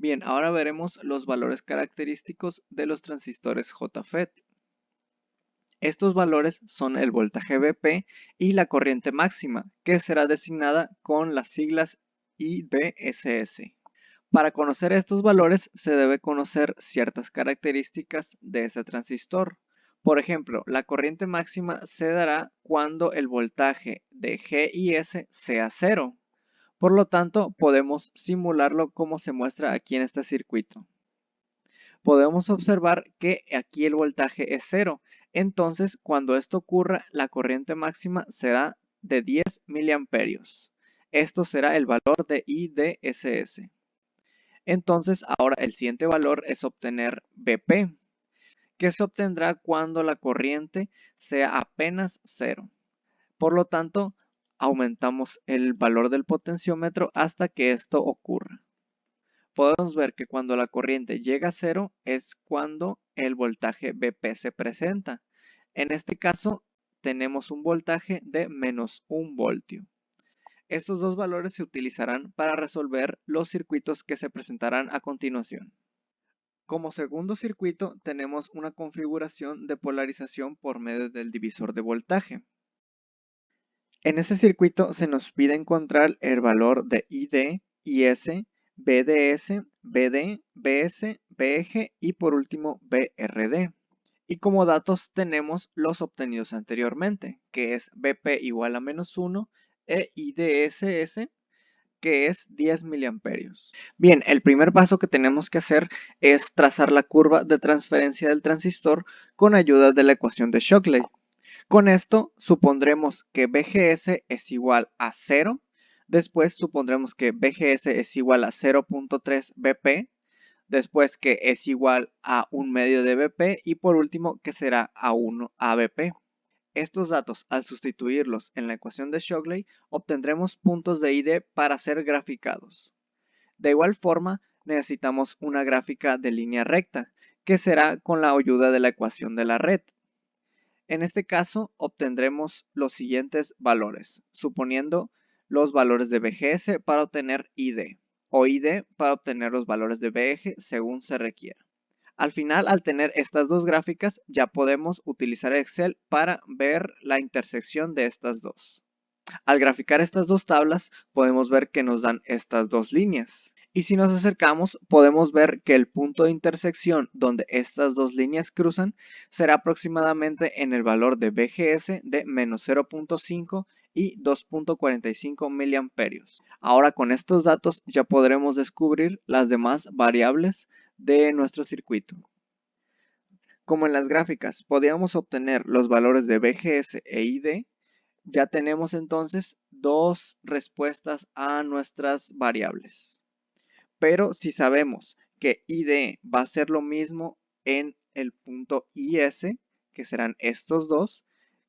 Bien, ahora veremos los valores característicos de los transistores JFET. Estos valores son el voltaje Vp y la corriente máxima, que será designada con las siglas IDSS. Para conocer estos valores se debe conocer ciertas características de ese transistor. Por ejemplo, la corriente máxima se dará cuando el voltaje de G y S sea cero. Por lo tanto, podemos simularlo como se muestra aquí en este circuito. Podemos observar que aquí el voltaje es cero. Entonces, cuando esto ocurra, la corriente máxima será de 10 miliamperios. Esto será el valor de IDSS. Entonces, ahora el siguiente valor es obtener Vp, que se obtendrá cuando la corriente sea apenas cero. Por lo tanto, aumentamos el valor del potenciómetro hasta que esto ocurra. Podemos ver que cuando la corriente llega a cero es cuando el voltaje Vp se presenta. En este caso, tenemos un voltaje de menos 1 voltio. Estos dos valores se utilizarán para resolver los circuitos que se presentarán a continuación. Como segundo circuito tenemos una configuración de polarización por medio del divisor de voltaje. En este circuito se nos pide encontrar el valor de ID, IS, BDS, BD, BS, BEG y por último BRD. Y como datos tenemos los obtenidos anteriormente, que es Vp igual a menos 1 e IDSS, que es 10 miliamperios. Bien, el primer paso que tenemos que hacer es trazar la curva de transferencia del transistor con ayuda de la ecuación de Shockley. Con esto supondremos que BGS es igual a 0, después supondremos que BGS es igual a 0.3 Vp, después que es igual a 1 medio de Vp y por último que será a 1 Vp. Estos datos, al sustituirlos en la ecuación de Shockley, obtendremos puntos de ID para ser graficados. De igual forma, necesitamos una gráfica de línea recta, que será con la ayuda de la ecuación de la red. En este caso, obtendremos los siguientes valores, suponiendo los valores de BGS para obtener ID, o ID para obtener los valores de BEG según se requiera. Al final, al tener estas dos gráficas, ya podemos utilizar Excel para ver la intersección de estas dos. Al graficar estas dos tablas, podemos ver que nos dan estas dos líneas. Y si nos acercamos, podemos ver que el punto de intersección donde estas dos líneas cruzan será aproximadamente en el valor de BGS de menos 0.5 y 2.45 miliamperios. Ahora con estos datos ya podremos descubrir las demás variables de nuestro circuito. Como en las gráficas podíamos obtener los valores de BGS e ID, ya tenemos entonces dos respuestas a nuestras variables. Pero si sabemos que ID va a ser lo mismo en el punto IS, que serán estos dos,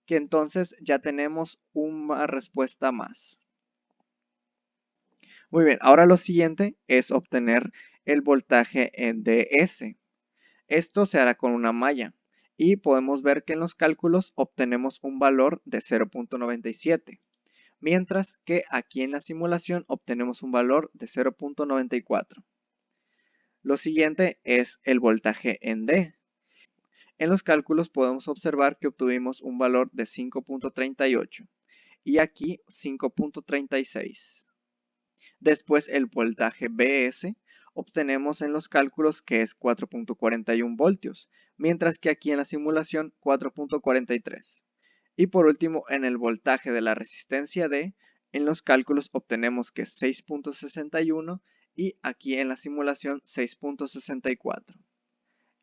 que entonces ya tenemos una respuesta más. Muy bien, ahora lo siguiente es obtener el voltaje en DS. Esto se hará con una malla y podemos ver que en los cálculos obtenemos un valor de 0.97, mientras que aquí en la simulación obtenemos un valor de 0.94. Lo siguiente es el voltaje en D. En los cálculos podemos observar que obtuvimos un valor de 5.38 y aquí 5.36. Después el voltaje BS obtenemos en los cálculos que es 4.41 voltios, mientras que aquí en la simulación 4.43. Y por último en el voltaje de la resistencia D, en los cálculos obtenemos que es 6.61 y aquí en la simulación 6.64.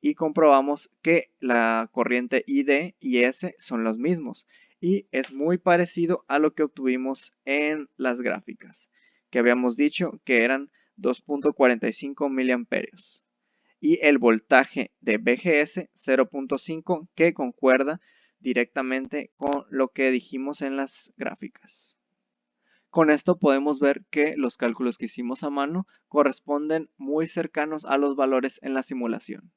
Y comprobamos que la corriente ID y S son los mismos y es muy parecido a lo que obtuvimos en las gráficas, que habíamos dicho que eran 2.45 miliamperios. Y el voltaje de BGS 0.5 que concuerda directamente con lo que dijimos en las gráficas. Con esto podemos ver que los cálculos que hicimos a mano corresponden muy cercanos a los valores en la simulación.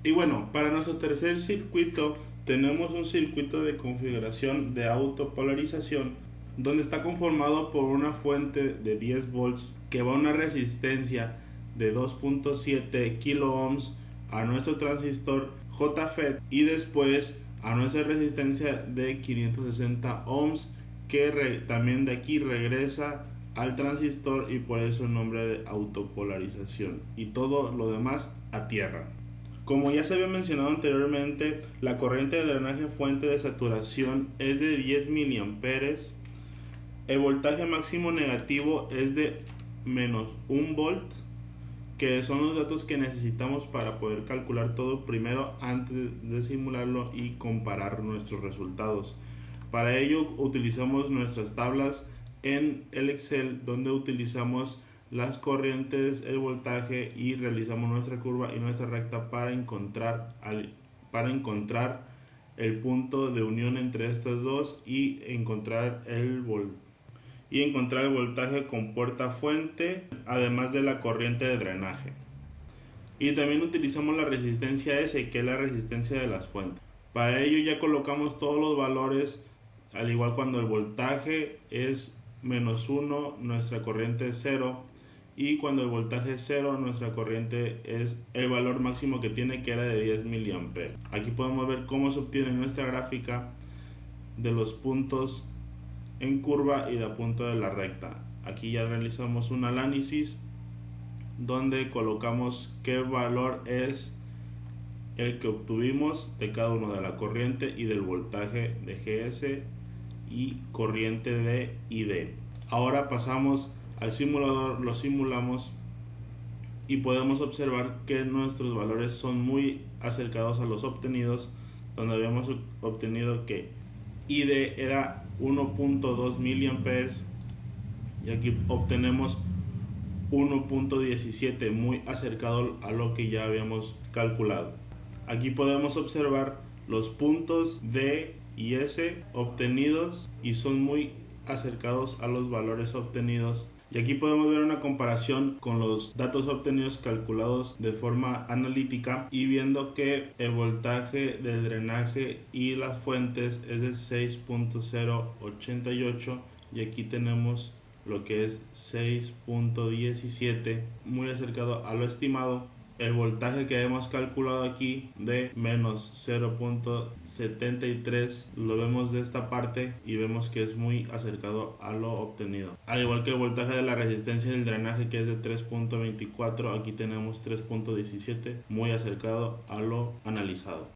Y bueno, para nuestro tercer circuito tenemos un circuito de configuración de autopolarización donde está conformado por una fuente de 10 volts que va a una resistencia de 2.7 kilo ohms a nuestro transistor JFET y después a nuestra resistencia de 560 ohms que también de aquí regresa al transistor y por eso el nombre de autopolarización y todo lo demás a tierra. Como ya se había mencionado anteriormente, la corriente de drenaje fuente de saturación es de 10 miliamperes. El voltaje máximo negativo es de menos 1 volt, que son los datos que necesitamos para poder calcular todo primero antes de simularlo y comparar nuestros resultados. Para ello utilizamos nuestras tablas en el Excel, donde utilizamos las corrientes, el voltaje y realizamos nuestra curva y nuestra recta para encontrar el punto de unión entre estas dos y encontrar el voltaje con puerta fuente, además de la corriente de drenaje. Y también utilizamos la resistencia S, que es la resistencia de las fuentes. Para ello ya colocamos todos los valores, al igual cuando el voltaje es menos 1, nuestra corriente es 0, y cuando el voltaje es 0, nuestra corriente es el valor máximo que tiene, que era de 10 miliamperes. Aquí podemos ver cómo se obtiene nuestra gráfica de los puntos en curva y la punta de la recta. Aquí ya realizamos un análisis donde colocamos qué valor es el que obtuvimos de cada uno de la corriente y del voltaje de GS y corriente de ID. Ahora pasamos al simulador, lo simulamos y podemos observar que nuestros valores son muy acercados a los obtenidos, donde habíamos obtenido que ID era 1.2 miliamperes y aquí obtenemos 1.17, muy acercado a lo que ya habíamos calculado. Aquí podemos observar los puntos D y S obtenidos y son muy acercados a los valores obtenidos. Y aquí podemos ver una comparación con los datos obtenidos calculados de forma analítica y viendo que el voltaje del drenaje y las fuentes es de 6.088 y aquí tenemos lo que es 6.17, muy acercado a lo estimado. El voltaje que hemos calculado aquí de menos 0.73 lo vemos de esta parte y vemos que es muy acercado a lo obtenido. Al igual que el voltaje de la resistencia del drenaje, que es de 3.24, aquí tenemos 3.17, muy acercado a lo analizado.